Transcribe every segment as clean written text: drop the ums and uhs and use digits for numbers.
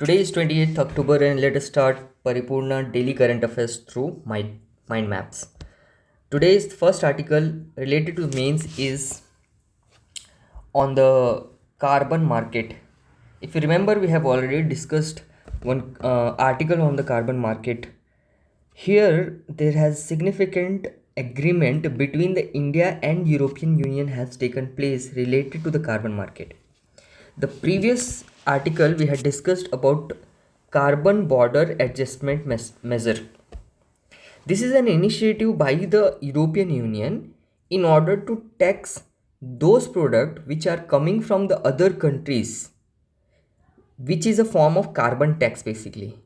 Today is 28th October and let us start Paripurna Daily Current Affairs through Mindmaps. Today's first article related to mains is on the carbon market. If you remember, we have already discussed one article on the carbon market. Here, there has significant agreement between the India and European Union has taken place related to the carbon market. The previous article we had discussed about carbon border adjustment measure. This is an initiative by the European Union in order to tax those products which are coming from the other countries, which is a form of carbon tax basically,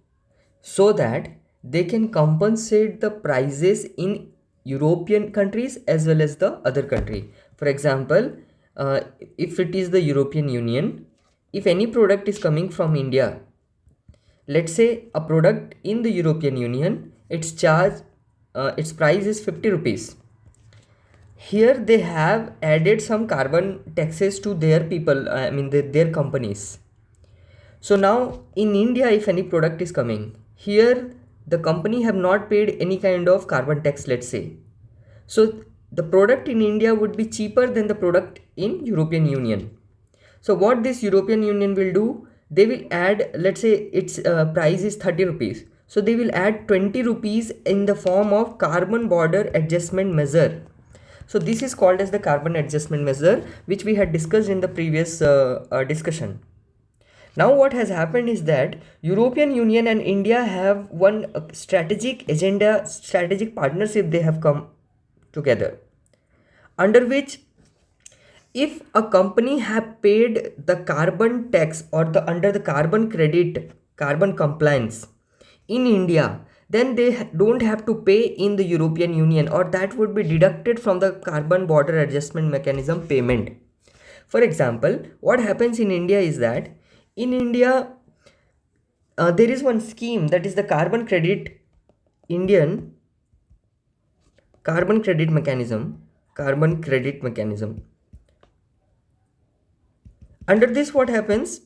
so that they can compensate the prices in European countries as well as the other country. For example, if it is the European Union, if any product is coming from India, let's say a product in the European Union, its price is 50 rupees. Here they have added some carbon taxes to their people, their companies. So now in India, if any product is coming, here the company have not paid any kind of carbon tax, let's say. So the product in India would be cheaper than the product in European Union. So what this European Union will do, they will add, let's say its price is 30 rupees. So they will add 20 rupees in the form of carbon border adjustment measure. So this is called as the carbon adjustment measure, which we had discussed in the previous discussion. Now what has happened is that European Union and India have one strategic agenda, strategic partnership they have come together, under which if a company have paid the carbon tax or the under the carbon credit, carbon compliance in India, then they don't have to pay in the European Union, or that would be deducted from the carbon border adjustment mechanism payment. For example, what happens in India is that in India, there is one scheme, that is the carbon credit, Indian carbon credit mechanism. Under this, what happens,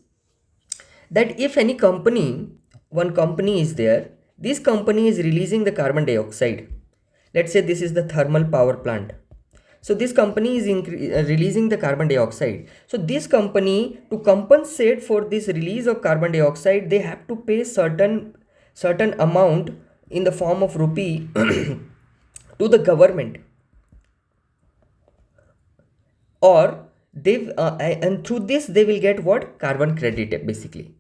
that if any company, one company is there, this company is releasing the carbon dioxide. Let's say this is the thermal power plant. So this company is releasing the carbon dioxide. So this company, to compensate for this release of carbon dioxide, they have to pay certain amount in the form of rupee to the government, or they and through this they will get what, carbon credit basically,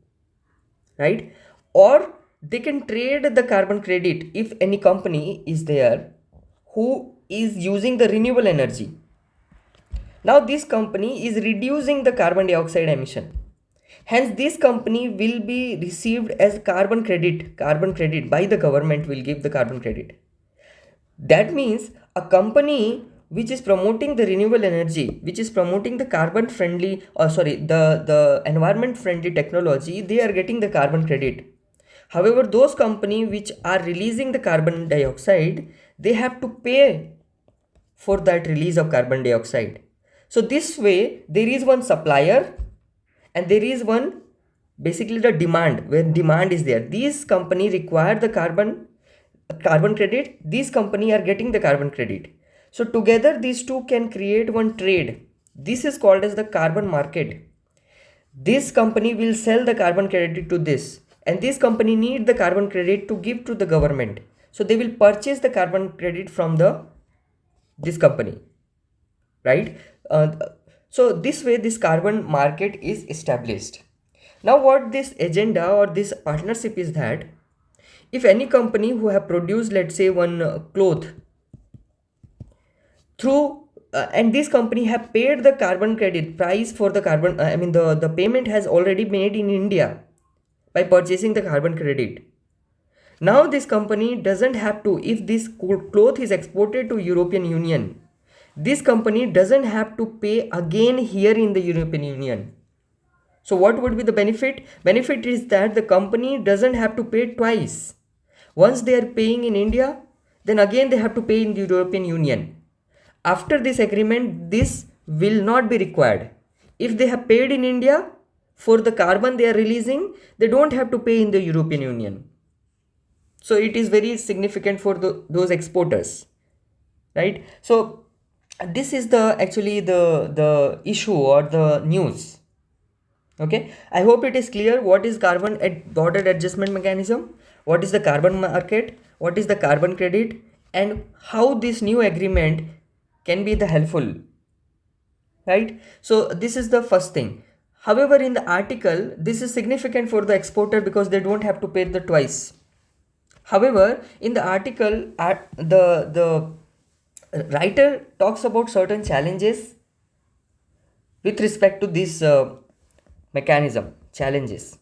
right? Or they can trade the carbon credit if any company is there who is using the renewable energy. Now this company is reducing the carbon dioxide emission, hence this company will be received as carbon credit by the government, will give the carbon credit. That means a company which is promoting the renewable energy, which is promoting the carbon friendly, or sorry, the environment friendly technology, they are getting the carbon credit. However, those companies which are releasing the carbon dioxide, they have to pay for that release of carbon dioxide. So this way, there is one supplier and there is one, basically the demand, where demand is there. These companies require the carbon credit, these companies are getting the carbon credit. So together these two can create one trade. This is called as the carbon market. This company will sell the carbon credit to this, and this company need the carbon credit to give to the government. So they will purchase the carbon credit from this company, right? So this way this carbon market is established. Now what this agenda or this partnership is that, if any company who have produced, let's say, one cloth through and this company have paid the carbon credit price for the carbon, the payment has already made in India by purchasing the carbon credit. Now this company doesn't have to, if this cloth is exported to European Union, this company doesn't have to pay again here in the European Union. So what would be the benefit? Benefit is that the company doesn't have to pay twice. Once they are paying in India, then again they have to pay in the European Union. After this agreement, this will not be required. If they have paid in India, for the carbon they are releasing, they don't have to pay in the European Union. So it is very significant for those exporters, right? So this is the actually the issue or the news. Okay, I hope it is clear what is carbon at border adjustment mechanism, what is the carbon market, what is the carbon credit, and how this new agreement can be the helpful, right? So this is the first thing. However, in the article, this is significant for the exporter because they don't have to pay the twice. However, in the article, the writer talks about certain challenges with respect to this mechanism challenges.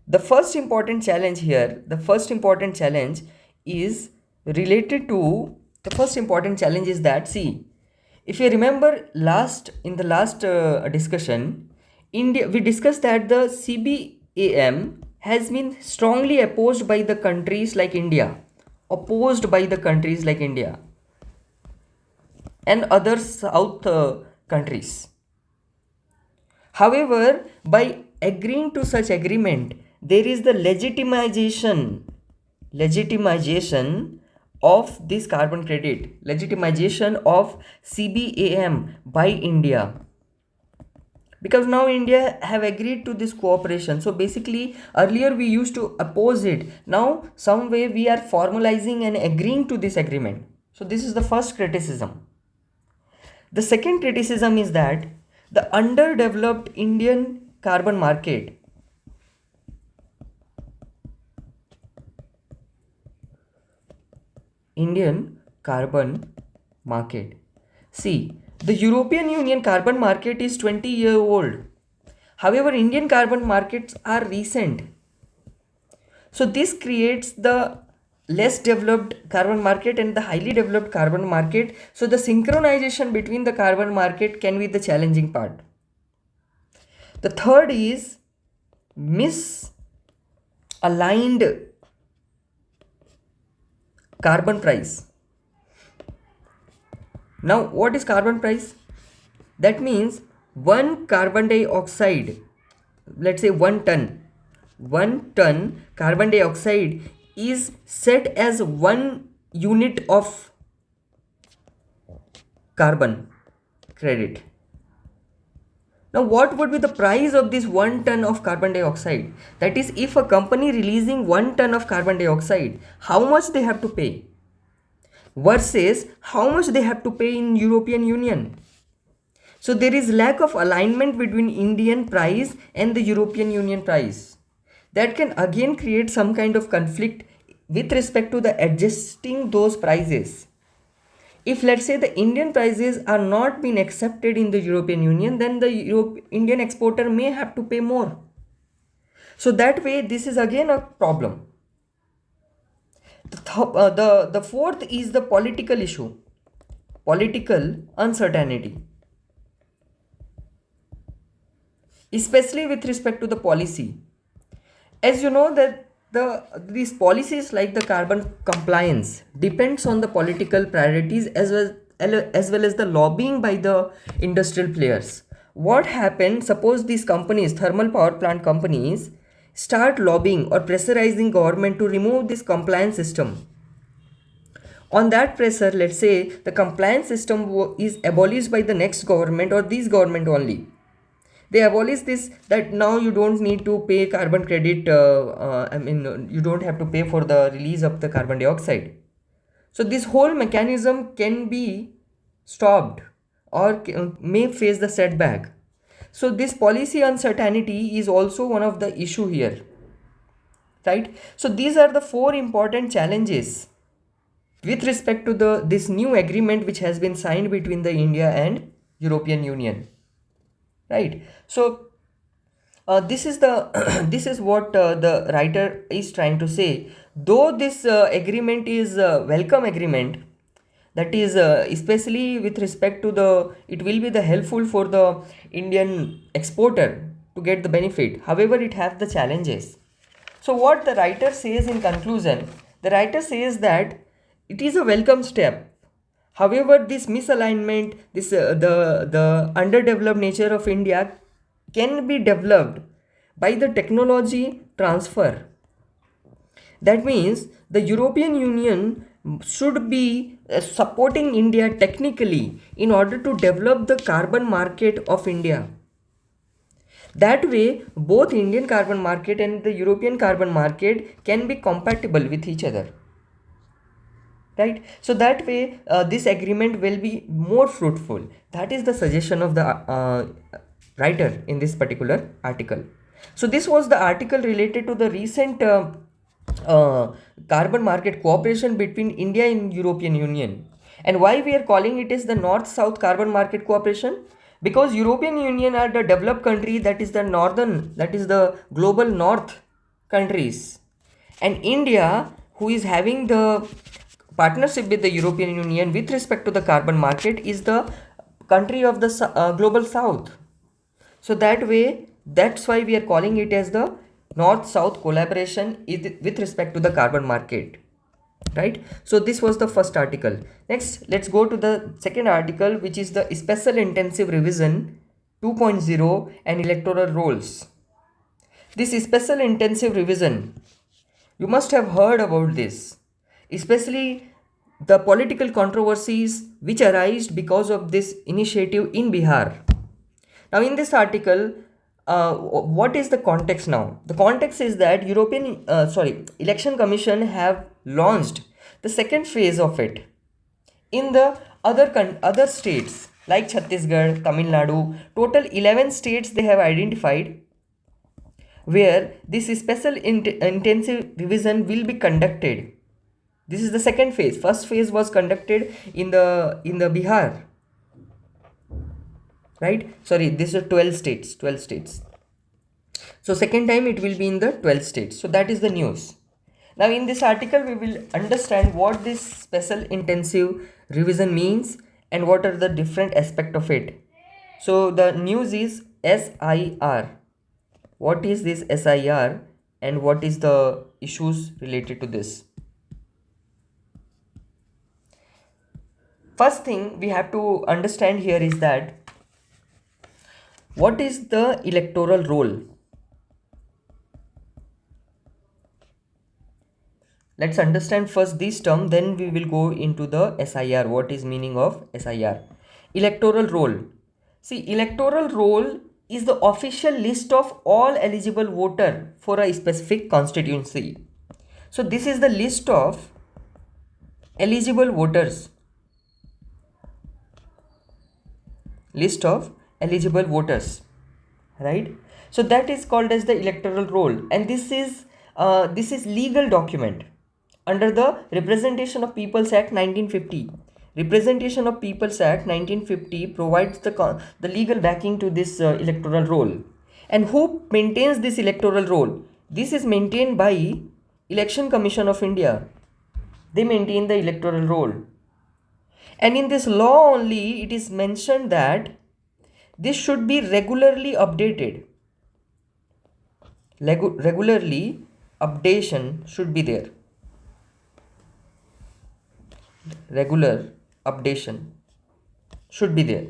The first important challenge here, the first important challenge is related to the first important challenge is that, see, if you remember in the last discussion, India, we discussed that the CBAM has been strongly opposed by the countries like India, and other south countries. However, by agreeing to such agreement, there is the legitimization of this carbon credit, legitimization of CBAM by India. Because now India have agreed to this cooperation. So basically earlier we used to oppose it. Now some way we are formalizing and agreeing to this agreement. So this is the first criticism. The second criticism is that the underdeveloped Indian carbon market See, the European Union carbon market is 20-year old. However, Indian carbon markets are recent. So this creates the less developed carbon market and the highly developed carbon market. So the synchronization between the carbon market can be the challenging part. The third is misaligned carbon price. Now, what is carbon price? That means one carbon dioxide, let's say 1 ton carbon dioxide is set as 1 unit of carbon credit. Now, what would be the price of this 1 ton of carbon dioxide? That is, if a company releasing 1 ton of carbon dioxide, how much they have to pay versus how much they have to pay in European Union. So there is lack of alignment between Indian price and the European Union price. That can again create some kind of conflict with respect to the adjusting those prices. If let's say the Indian prices are not being accepted in the European Union, then the Indian exporter may have to pay more. So that way, this is again a problem. The fourth is the political issue, political uncertainty, especially with respect to the policy. As you know that these policies like the carbon compliance depends on the political priorities as well as the lobbying by the industrial players. What happens, suppose these companies, thermal power plant companies, start lobbying or pressurizing government to remove this compliance system. On that pressure, let's say the compliance system is abolished by the next government or this government only. They abolish this, that now you don't need to pay carbon credit, you don't have to pay for the release of the carbon dioxide. So this whole mechanism can be stopped or may face the setback. So this policy uncertainty is also one of the issue here, right? So these are the 4 important challenges with respect to this new agreement which has been signed between the India and European Union, right? So this is what the writer is trying to say. Though this agreement is a welcome agreement, that is especially with respect to it will be the helpful for the Indian exporter to get the benefit. However, it has the challenges. So what the writer says in conclusion, the writer says that it is a welcome step. However, this misalignment, the underdeveloped nature of India can be developed by the technology transfer. That means the European Union should be supporting India technically in order to develop the carbon market of India. That way, both Indian carbon market and the European carbon market can be compatible with each other. Right? So that way, this agreement will be more fruitful. That is the suggestion of the writer in this particular article. So this was the article related to the recent carbon market cooperation between India and European Union. And why we are calling it is the North-South carbon market cooperation? Because European Union are the developed country, that is the northern, that is the global north countries. And India, who is having the partnership with the European Union with respect to the carbon market, is the country of the global south. So that way, that's why we are calling it as the North-South collaboration with respect to the carbon market. Right? So this was the first article. Next, let's go to the second article, which is the Special Intensive Revision 2.0 and Electoral Rolls. This Special Intensive Revision, you must have heard about this, especially the political controversies which arise because of this initiative in Bihar. Now in this article, what is the context now? The context is that Election Commission have launched the second phase of it in the other states like Chhattisgarh, Tamil Nadu. Total 11 states they have identified where this special intensive revision will be conducted. This is the second phase. First phase was conducted in the Bihar. Right? Sorry, this is 12 states. So second time it will be in the 12 states. So that is the news. Now in this article we will understand what this special intensive revision means and what are the different aspects of it. So the news is SIR. What is this SIR and what is the issues related to this? First thing we have to understand here is that what is the electoral roll? Let's understand first this term, then we will go into the SIR. What is meaning of SIR? Electoral roll. See, electoral roll is the official list of all eligible voter for a specific constituency. So this is the list of eligible voters. List of eligible voters, right? So that is called as the electoral roll, and this is legal document under the Representation of Peoples Act 1950. Representation of Peoples Act 1950 provides the legal backing to this electoral roll. And who maintains this electoral roll? This is maintained by Election Commission of India. They maintain the electoral roll. And in this law only it is mentioned that this should be regularly updated. Regularly updation should be there. Regular updation should be there.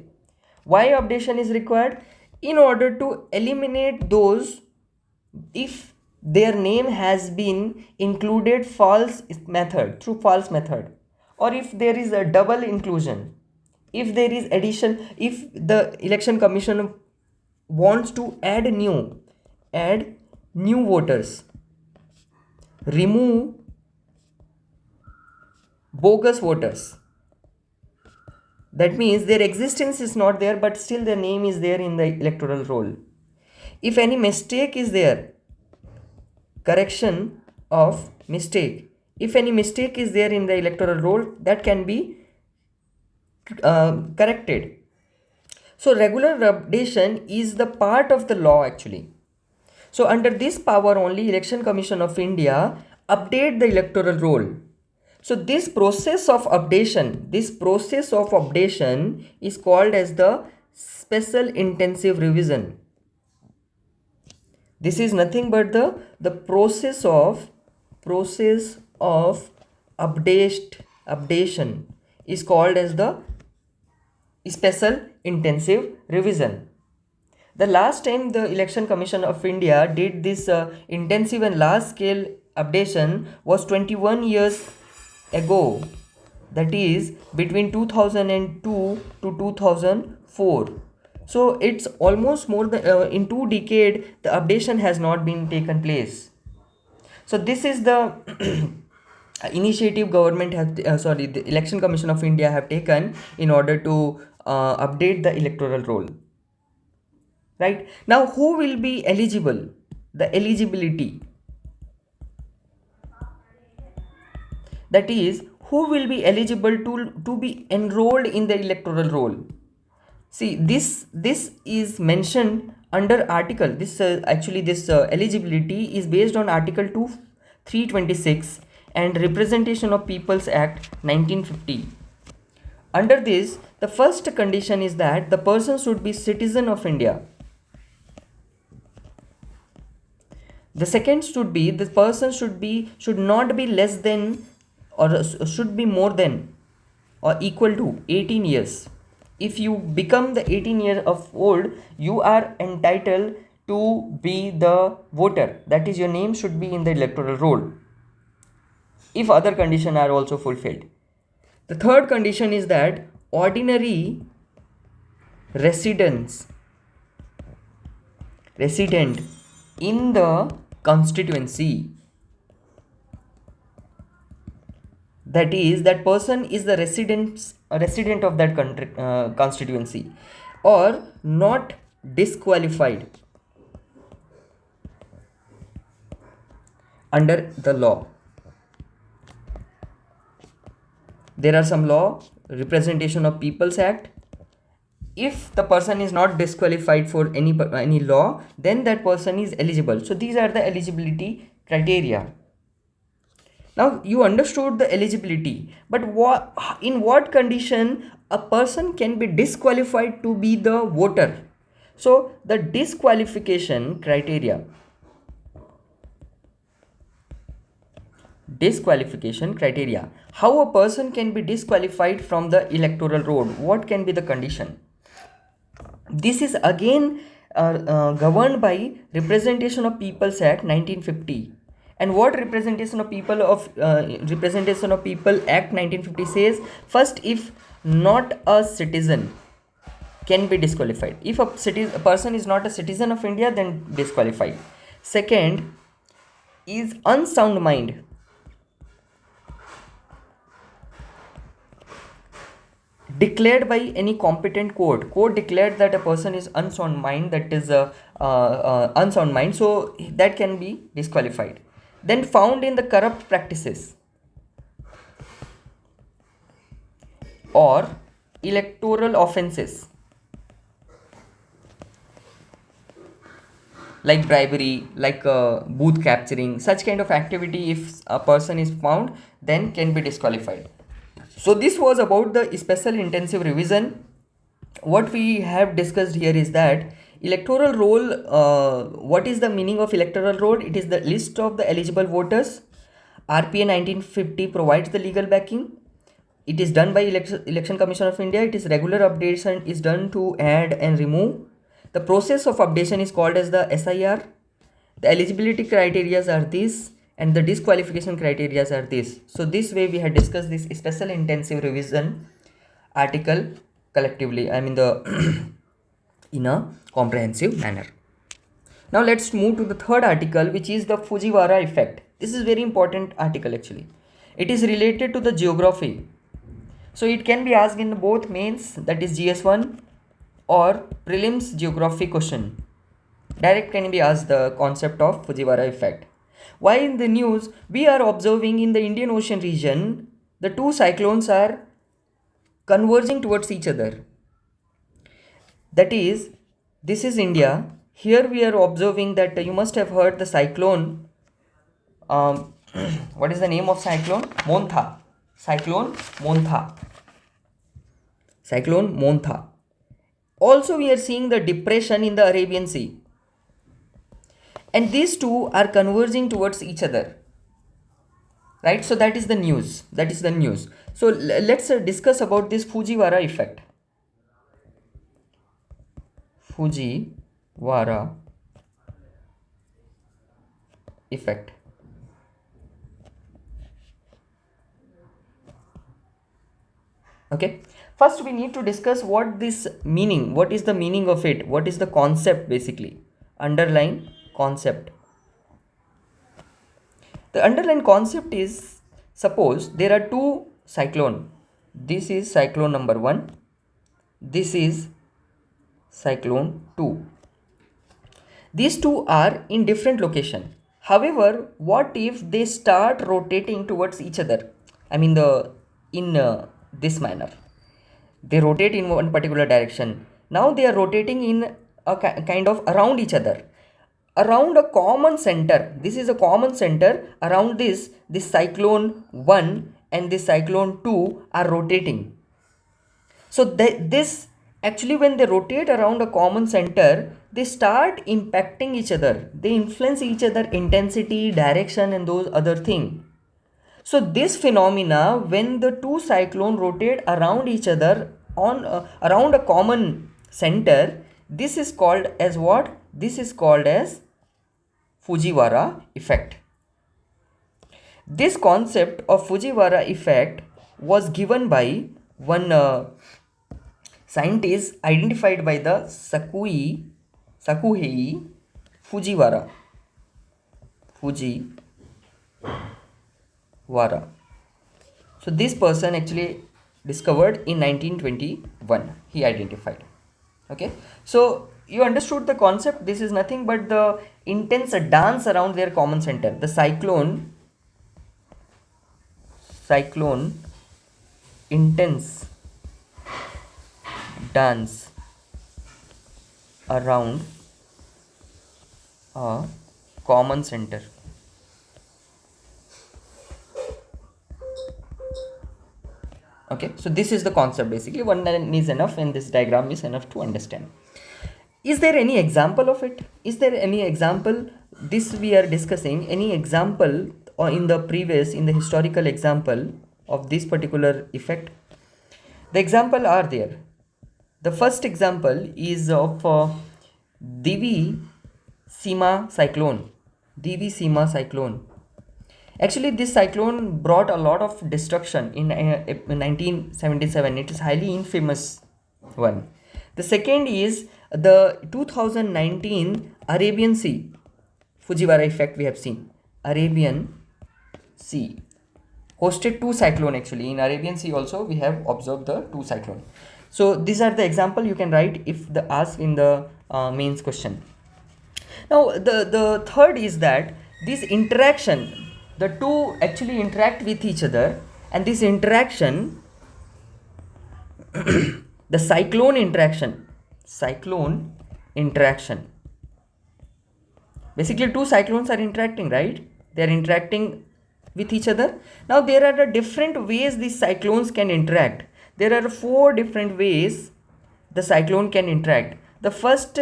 Why updation is required? In order to eliminate those if their name has been included through false method, or if there is a double inclusion, if there is addition, if the election commission wants to add new voters, remove bogus voters. That means their existence is not there, but still their name is there in the electoral roll. If any mistake is there, correction of mistake, if any mistake is there in the electoral roll, that can be corrected. So regular updation is the part of the law actually. So under this power only, Election Commission of India update the electoral roll. So this process of updation is called as the special intensive revision. This is nothing but the process of updation is called as the special intensive revision. The last time the Election Commission of India did this intensive and large scale updation was 21 years ago, that is between 2002 to 2004. So it's almost more than in 2 decades the updation has not been taken place. So this is the initiative government have the Election Commission of India have taken in order to update the electoral roll. Right now, who will be eligible? The eligibility, that is, who will be eligible to be enrolled in the electoral roll. See, this is mentioned under article. This eligibility is based on Article 326 and Representation of People's Act 1950. Under this, the first condition is that the person should be citizen of India. The second should be the person should not be less than or should be more than or equal to 18 years. If you become the 18 years of old, you are entitled to be the voter. That is, your name should be in the electoral roll if other conditions are also fulfilled. The third condition is that ordinary resident in the constituency, that is, that person is the resident of that constituency, or not disqualified under the law. There are some law, Representation of People's Act. If the person is not disqualified for any law, then that person is eligible. So these are the eligibility criteria. Now you understood the eligibility, but in what condition a person can be disqualified to be the voter? So the disqualification criteria. How a person can be disqualified from the electoral roll? What can be the condition? This is again governed by Representation of People's Act 1950. And what Representation of People Act 1950 says? First, if not a citizen can be disqualified. If a person is not a citizen of India, then disqualified. Second is unsound mind. Declared by any competent court. Court declared that a person is unsound mind, that is unsound mind, so that can be disqualified. Then found in the corrupt practices or electoral offences like bribery, like booth capturing, such kind of activity, if a person is found, then can be disqualified. So this was about the special intensive revision. What we have discussed here is that electoral roll, what is the meaning of electoral roll? It is the list of the eligible voters. RPA 1950 provides the legal backing. It is done by Election Commission of India. It is regular updation is done to add and remove. The process of updation is called as the SIR. The eligibility criteria are these, and the disqualification criteria are this. So this way we had discussed this special intensive revision article collectively, in a comprehensive manner. Now let's move to the third article, which is the Fujiwhara Effect. This is very important article actually. It is related to the geography. So it can be asked in both mains, that is GS1, or prelims geography question. Direct can be asked the concept of Fujiwhara Effect. Why in the news we are observing in the Indian Ocean region, the two cyclones are converging towards each other. That is, this is India. Here we are observing that you must have heard the cyclone. What is the name of cyclone? Montha. Cyclone Montha. Also we are seeing the depression in the Arabian Sea. And these two are converging towards each other. right? So that is the news. So let's discuss about this Fujiwhara effect. Fujiwhara effect. Okay, first we need to discuss what is the meaning of it, what is the concept, basically underlying concept. The underlying concept is, suppose there are two cyclone. This is cyclone number 1, this is cyclone 2. These two are in different location. However, what if they start rotating towards each other? I mean in this manner. They rotate in one particular direction. Now they are rotating in a kind of around each other, around a common center. This is a common center. Around this cyclone 1 and this cyclone 2 are rotating. So this actually, when they rotate around a common center, they start impacting each other. They influence each other intensity, direction, and those other things. So this phenomena, when the two cyclones rotate around each other on around a common center, this is called as what? This is called as Fujiwhara effect. This concept of Fujiwhara effect was given by one scientist identified by the Sakuhei Fujiwhara. So this person actually discovered in 1921. He identified. Okay, so you understood the concept. This is nothing but the intense dance around their common center. The cyclone intense dance around a common center. Okay, so this is the concept. Basically, one line is enough and this diagram is enough to understand. Is there any example of it? Is there any example? This we are discussing any example or in the historical example of this particular effect? The example are there. The first example is of Divi Sima cyclone. Actually, this cyclone brought a lot of destruction in 1977. It is highly infamous one. The second is the 2019 Arabian Sea Fujiwhara effect. We have seen Arabian Sea hosted two cyclone. Actually, in Arabian Sea also we have observed the two cyclone. So these are the example you can write if the asked in the mains question. Now the third is that this interaction, the two actually interact with each other, and this interaction the cyclone interaction, basically two cyclones are interacting, right? They are interacting with each other. Now there are different ways these cyclones can interact. There are 4 different ways the cyclone can interact. The first,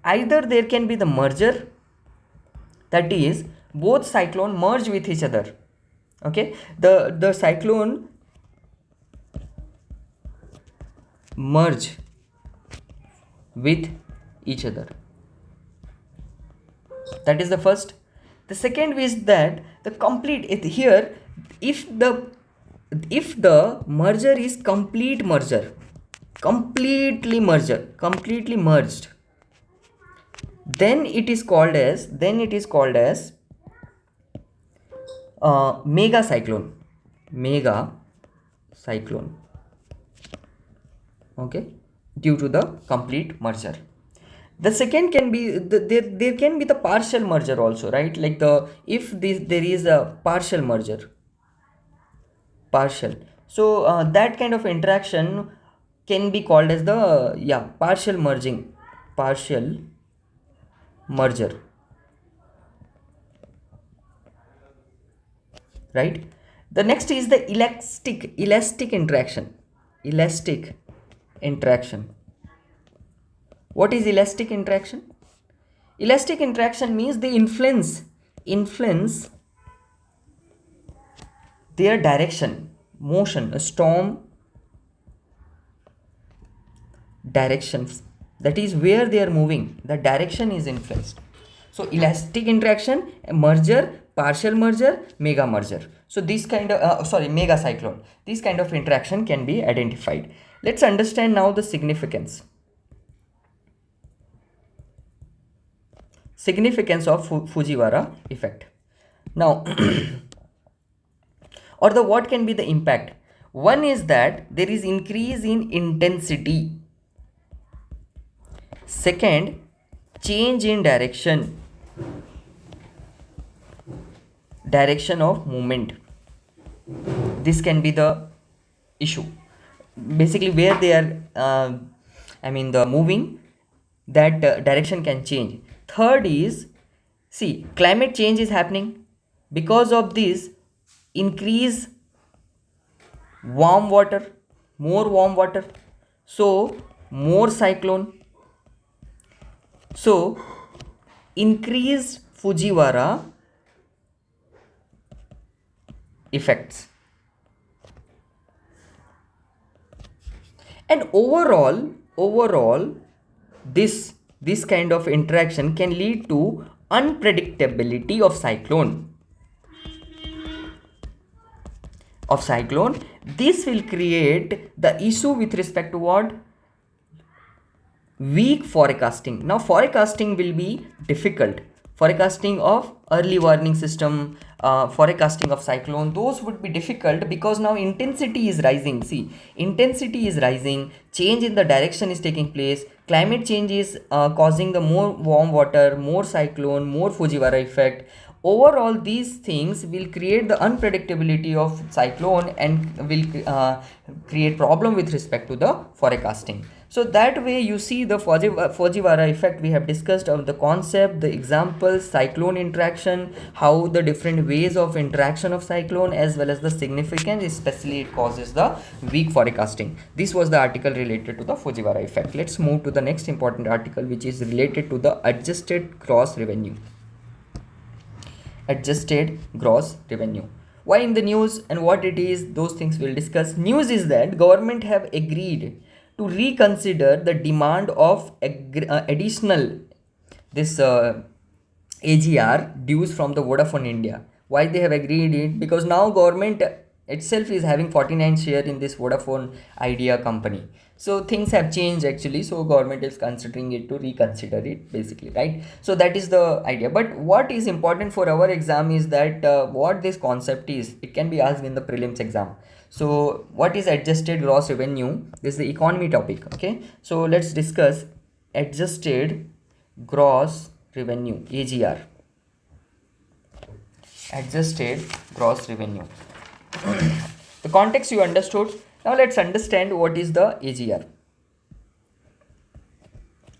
either there can be the merger, that is both cyclone merge with each other. Okay, the cyclone merge with each other. That is the first. The second is that the complete here, if the merger is completely merged, then it is called as mega cyclone. Okay, due to the complete merger. The second can be there can be the partial merger also, right? Like if there is a partial merger, so that kind of interaction can be called as the partial merger, right? The next is the elastic interaction. What is elastic interaction? Elastic interaction means the influence their direction, motion, a storm directions, that is where they are moving, the direction is influenced. So elastic interaction, merger, partial merger, mega merger. So this kind of mega cyclone, this kind of interaction can be identified. Let's understand now the significance of Fujiwhara effect. Now or the what can be the impact? One is that there is increase in intensity. Second, change in direction of movement. This can be the issue. Basically, where they are, the moving, that direction can change. Third is, see, climate change is happening. Because of this, increase warm water, more warm water, so more cyclone. So increased Fujiwhara effects. And overall this kind of interaction can lead to unpredictability of cyclone. This will create the issue with respect to what? Weak forecasting. Now forecasting will be difficult. Forecasting of early warning system, forecasting of cyclone, those would be difficult because now intensity is rising. See, intensity is rising, change in the direction is taking place, climate change is causing the more warm water, more cyclone, more Fujiwhara effect. Overall, these things will create the unpredictability of cyclone and will create problem with respect to the forecasting. So that way you see the Fujiwhara effect we have discussed of the concept, the examples, cyclone interaction, how the different ways of interaction of cyclone as well as the significance, especially it causes the weak forecasting. This was the article related to the Fujiwhara effect. Let's move to the next important article, which is related to the adjusted gross revenue. Adjusted gross revenue. Why in the news and what it is, those things we'll discuss. News is that government have agreed to reconsider the demand of additional this AGR dues from the Vodafone India. Why they have agreed it? Because now government itself is having 49 share in this Vodafone Idea company. So things have changed actually. So government is considering it to reconsider it basically, right? So that is the idea. But what is important for our exam is that what this concept is. It can be asked in the prelims exam. So what is adjusted gross revenue? This is the economy topic. Okay. So let's discuss adjusted gross revenue, AGR. Adjusted gross revenue. The context you understood. Now let's understand what is the AGR.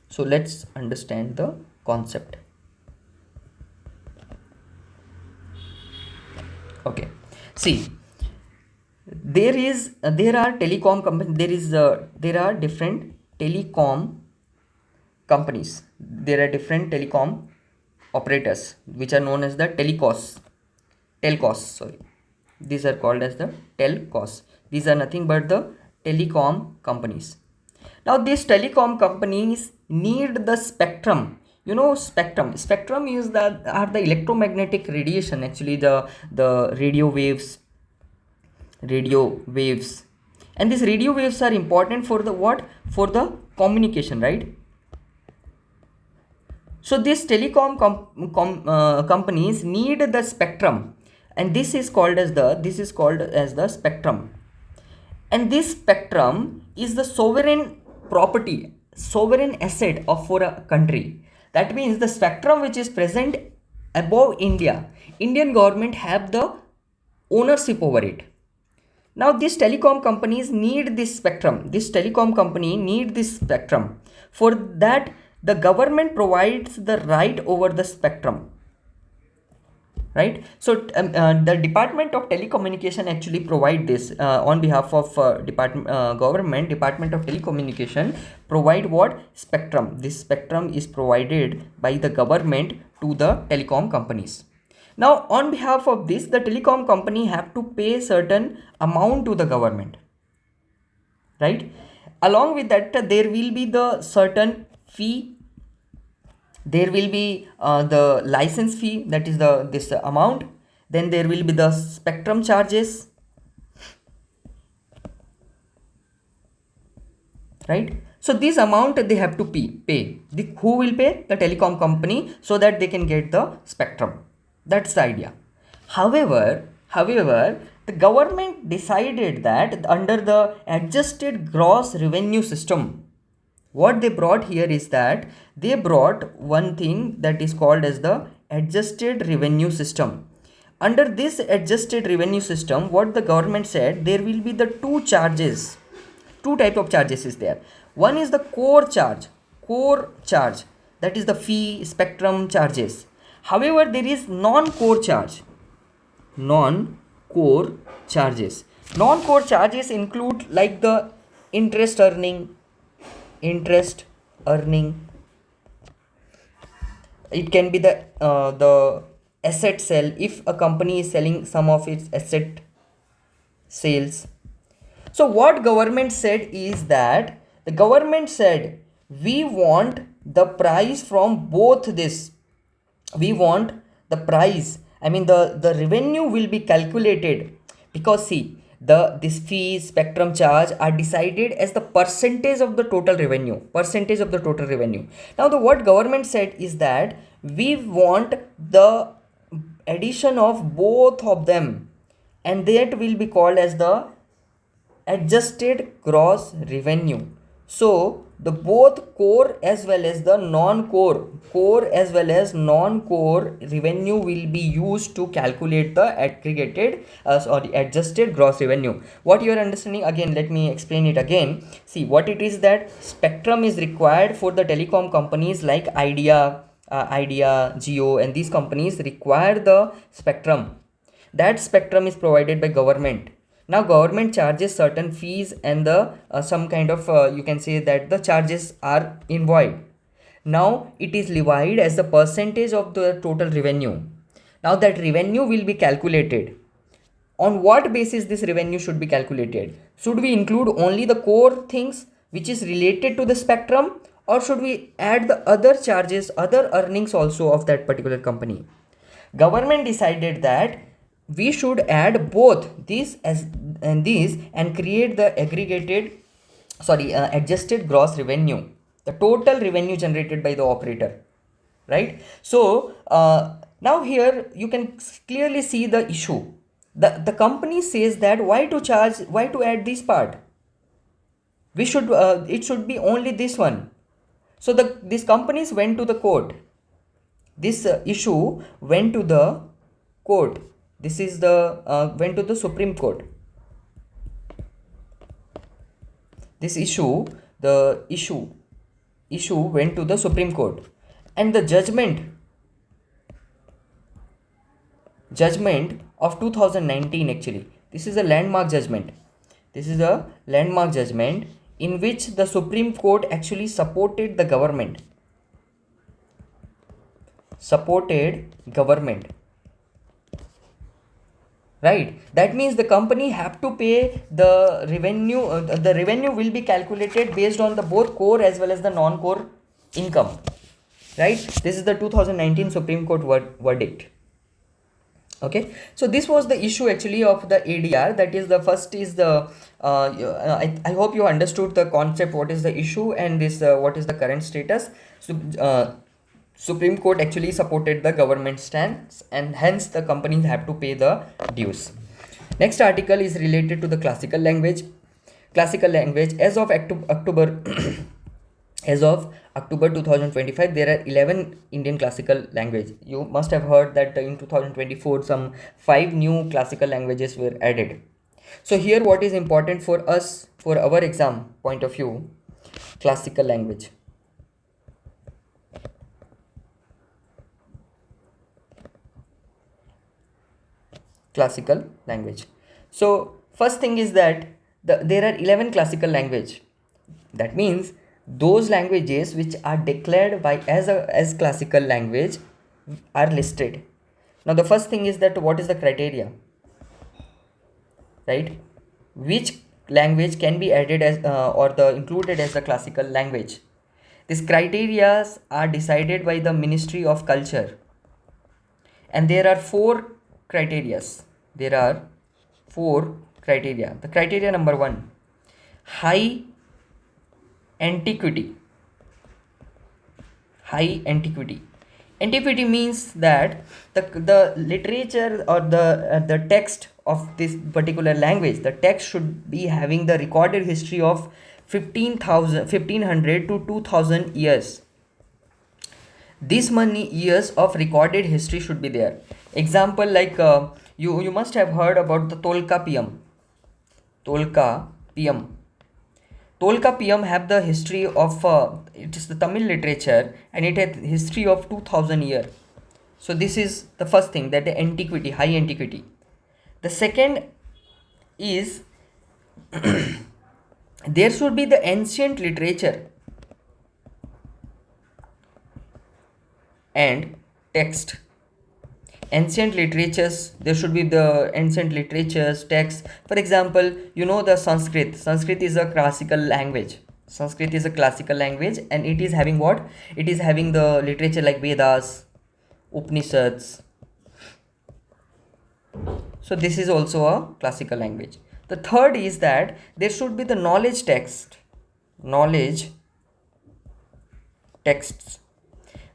So let's understand the concept. Okay. See, there are telecom companies. There are different telecom companies. There are different telecom operators which are known as the telcos. Sorry. These are called as the telcos. These are nothing but the telecom companies. Now these telecom companies need the spectrum. You know, spectrum is the electromagnetic radiation, actually the radio waves. And these radio waves are important for the what? For the communication, right? So these telecom companies need the spectrum, and this is called as the spectrum. And this spectrum is the sovereign property, sovereign asset for a country. That means the spectrum which is present above India, Indian government have the ownership over it. Now these telecom companies need this spectrum. This telecom company need this spectrum. For that, the government provides the right over the spectrum. Right. So the Department of Telecommunication actually provide this on behalf of Department of Telecommunication provide what? Spectrum. This spectrum is provided by the government to the telecom companies. Now, on behalf of this, the telecom company have to pay certain amount to the government, right? Along with that, there will be the certain fee. There will be the license fee, that is the this amount. Then there will be the spectrum charges, right? So this amount they have to pay. Who will pay? The telecom company, so that they can get the spectrum. That's the idea. However, the government decided that under the adjusted gross revenue system, what they brought here is that they brought one thing that is called as the adjusted revenue system. Under this adjusted revenue system, what the government said, there will be the two type of charges is there. One is the core charge, that is the fee, spectrum charges. However, there is non-core charges. Non-core charges include like the interest earning. It can be the asset sale, if a company is selling some of its asset sales. So what government said is that the government said, we want the price from both this. We want the price, I mean the revenue will be calculated, because see, this fee, spectrum charge are decided as the percentage of the total revenue. Now what government said is that we want the addition of both of them, and that will be called as the adjusted gross revenue. So the both core as well as the non-core revenue will be used to calculate the aggregated adjusted gross revenue. What you are understanding, again let me explain it again. See, what it is that spectrum is required for the telecom companies like Idea, Jio, and these companies require the spectrum. That spectrum is provided by government. Now government charges certain fees, and the some kind of you can say that the charges are invoiced. Now it is levied as the percentage of the total revenue. Now that revenue will be calculated. On what basis this revenue should be calculated? Should we include only the core things which is related to the spectrum, or should we add the other charges, other earnings also of that particular company? Government decided that we should add both these and create the adjusted gross revenue, the total revenue generated by the operator, right? So now here you can clearly see the issue. The company says that why to add this part? We should it should be only this one. So these companies went to the court. This issue went to the court. This is the went to the Supreme Court. This issue went to the Supreme Court, and the judgment of 2019, actually this is a landmark judgment. In which the Supreme Court actually supported the government. Right, that means the company have to pay the revenue. The revenue will be calculated based on the both core as well as the non-core income, right? This is the 2019 Supreme Court verdict. Okay, so this was the issue actually of the ADR. That is, the first is the I hope you understood the concept, what is the issue, and this what is the current status. So Supreme Court actually supported the government stance, and hence the companies have to pay the dues. Next article is related to the classical language. As of October as of October 2025, there are 11 Indian classical language. You must have heard that in 2024 some 5 new classical languages were added. So here what is important for us, for our exam point of view, classical language. So first thing is that there are 11 classical language. That means those languages which are declared by as classical language are listed. Now the first thing is that what is the criteria, right? Which language can be added as or the included as the classical language? These criteria are decided by the Ministry of Culture, and there are four criteria. There are four criteria. The criteria number one, high antiquity. High antiquity. Antiquity means that the literature or the text of this particular language, the text should be having the recorded history of 1500 to 2000 years. This many years of recorded history should be there. Example, like you must have heard about the Tolkappiyam. Tolkappiyam. Tolkappiyam have the history of it is the Tamil literature, and it had history of 2000 year. So this is the first thing, that the antiquity, high antiquity. The second is there should be the ancient literature and text. Ancient literatures, there should be the ancient literatures, text. For example, you know the Sanskrit is a classical language. Sanskrit is a classical language, and it is having what? It is having the literature like Vedas, Upanishads. So this is also a classical language. The third is that there should be the knowledge texts.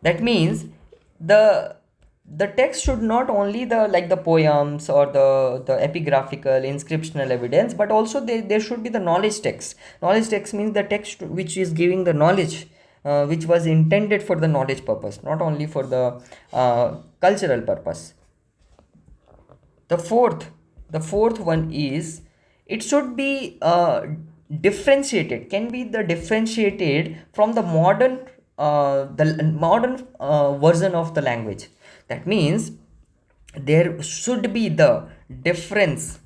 That means the text should not only the like the poems or the epigraphical inscriptional evidence, but also there should be the knowledge text. Knowledge text means the text which is giving the knowledge, which was intended for the knowledge purpose, not only for the cultural purpose. The fourth one is it should be differentiated, can be the differentiated from the modern version of the language. That means there should be the difference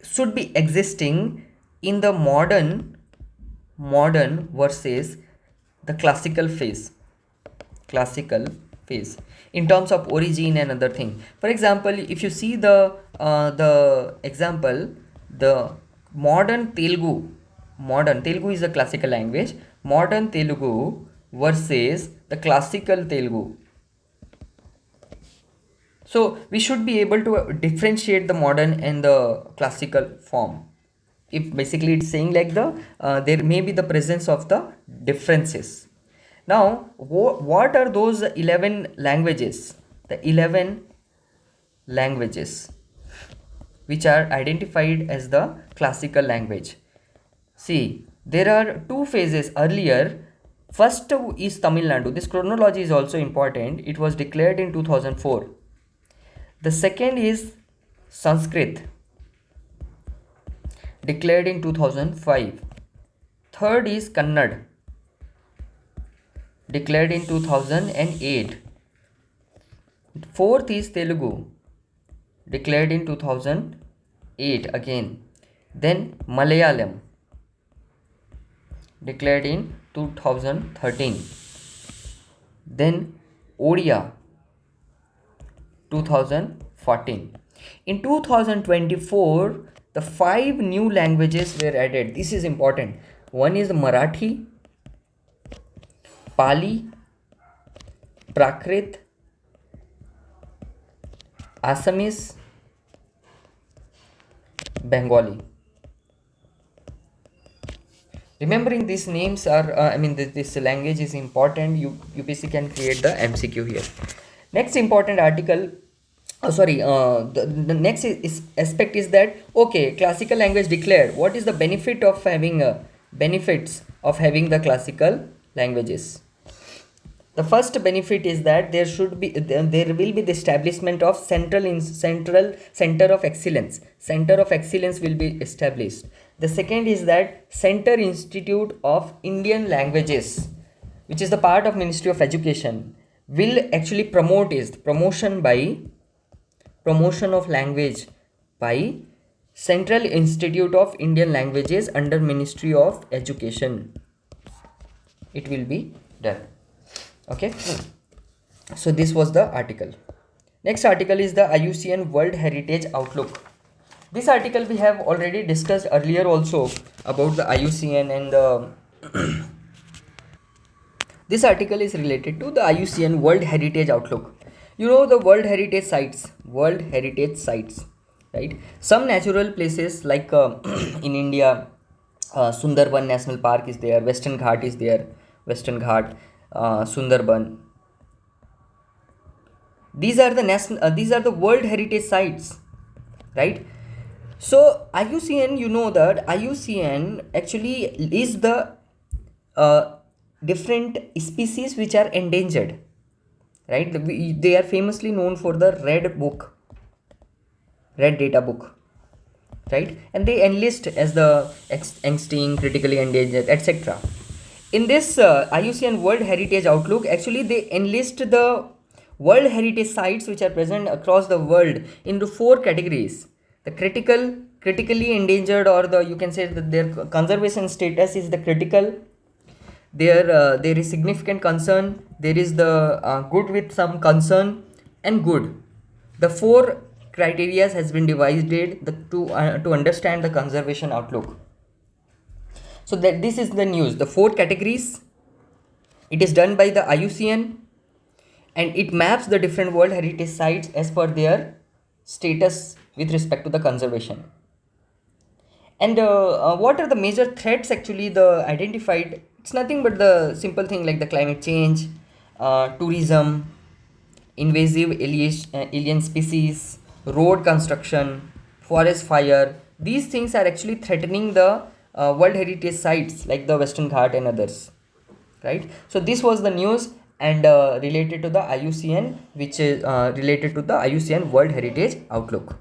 should be existing in the modern versus the classical phase in terms of origin and other thing. For example, if you see the example, the modern Telugu is a classical language. Modern Telugu versus the classical Telugu. So we should be able to differentiate the modern and the classical form. If basically it's saying like there may be the presence of the differences. Now, what are those 11 languages? The 11 languages which are identified as the classical language. See, there are two phases earlier. First is Tamil Nadu. This chronology is also important. It was declared in 2004. The second is Sanskrit, declared in 2005. Third is Kannada, declared in 2008. Fourth is Telugu, declared in 2008 again. Then Malayalam, declared in 2013. Then Odia, 2014. In 2024, the 5 new languages were added. This is important. One is Marathi, Pali, Prakrit, Assamese, Bengali. Remembering these names are, this language is important. UPSC can create the MCQ here. Next important article, the next aspect is that, okay, classical language declared. What is the benefit of having benefits of having the classical languages? The first benefit is that there will be the establishment of central center of excellence. Center of excellence will be established. The second is that Center Institute of Indian Languages, which is the part of Ministry of Education, will actually promotion of language by Central Institute of Indian Languages under Ministry of Education. It will be done. Okay. So this was the article. Next article is the IUCN World Heritage Outlook. This article we have already discussed earlier also about the IUCN and this article is related to the IUCN World Heritage Outlook. You know the World Heritage Sites, right? Some natural places like in India, Sundarban National Park is there, Western Ghat is there, Sundarban. These are the World Heritage Sites, right? So IUCN, you know that IUCN actually is the different species which are endangered, right? They are famously known for the red data book, right? And they enlist as the extinct, critically endangered, etc. In this IUCN World Heritage Outlook, actually they enlist the World Heritage sites which are present across the world into 4 categories. The critically endangered, or you can say that their conservation status is the critical. There is significant concern. There is the good with some concern and good. The 4 criteria has been divided to understand the conservation outlook. So that this is the news. The 4 categories. It is done by the IUCN, and it maps the different World Heritage sites as per their status with respect to the conservation. And what are the major threats actually the identified? It's nothing but the simple thing like the climate change, tourism, invasive alien species, road construction, forest fire. These things are actually threatening the World Heritage sites like the Western Ghat and others, right? So this was the news and related to the IUCN, which is related to the IUCN World Heritage Outlook.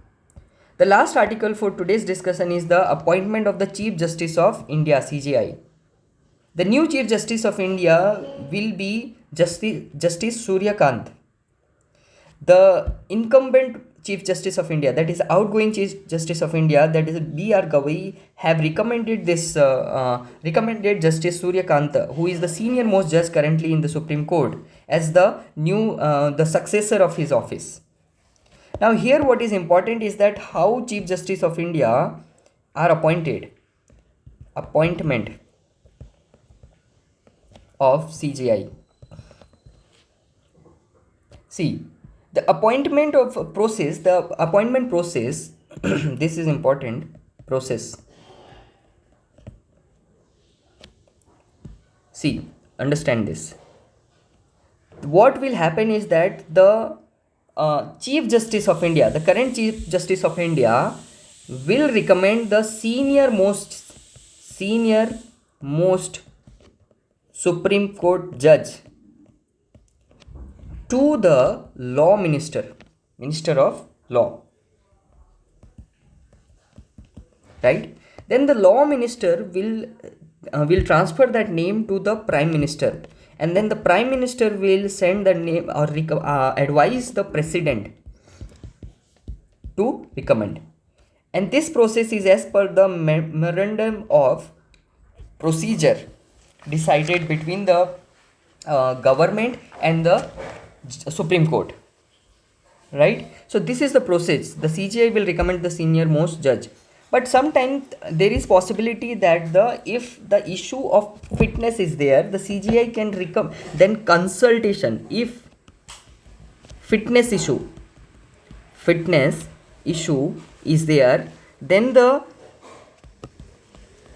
The last article for today's discussion is the appointment of the Chief Justice of India, CJI. The new Chief Justice of India will be Justice Surya Kant. The incumbent Chief Justice of India, that is outgoing Chief Justice of India, that is B.R. Gavai, have recommended Justice Surya Kant, who is the senior most judge currently in the Supreme Court, as the the successor of his office. Now here what is important is that how Chief Justice of India are appointed. Appointment of CJI. See, the appointment process, this is important process. See, understand this. What will happen is that the Chief Justice of India, the current Chief Justice of India, will recommend the senior most Supreme Court judge to the law minister of law, right? Then the law minister will transfer that name to the prime minister, and then the prime minister will send the name or advise the president to recommend. And this process is as per the memorandum of procedure decided between the government and the Supreme Court, right? So this is the process. The CJI will recommend the senior most judge, but sometimes there is possibility that if the issue of fitness is there, the CJI can then consultation. If fitness issue is there, then the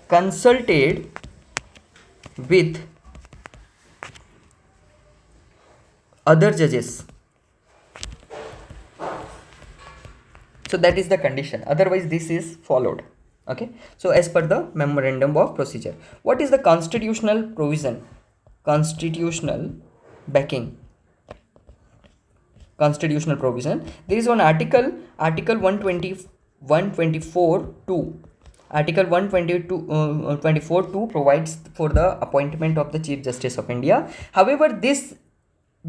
consulted with other judges. So that is the condition, otherwise this is followed. Okay, so as per the memorandum of procedure, what is the constitutional provision, constitutional backing, constitutional provision? There is one article 124.2. Article 124.2 provides for the appointment of the Chief Justice of India. However, this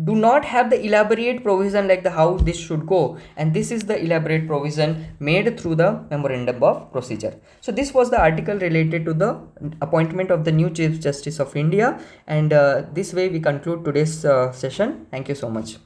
do not have the elaborate provision like the how this should go, and this is the elaborate provision made through the memorandum of procedure. So this was the article related to the appointment of the new Chief Justice of India, and this way we conclude today's session. Thank you so much.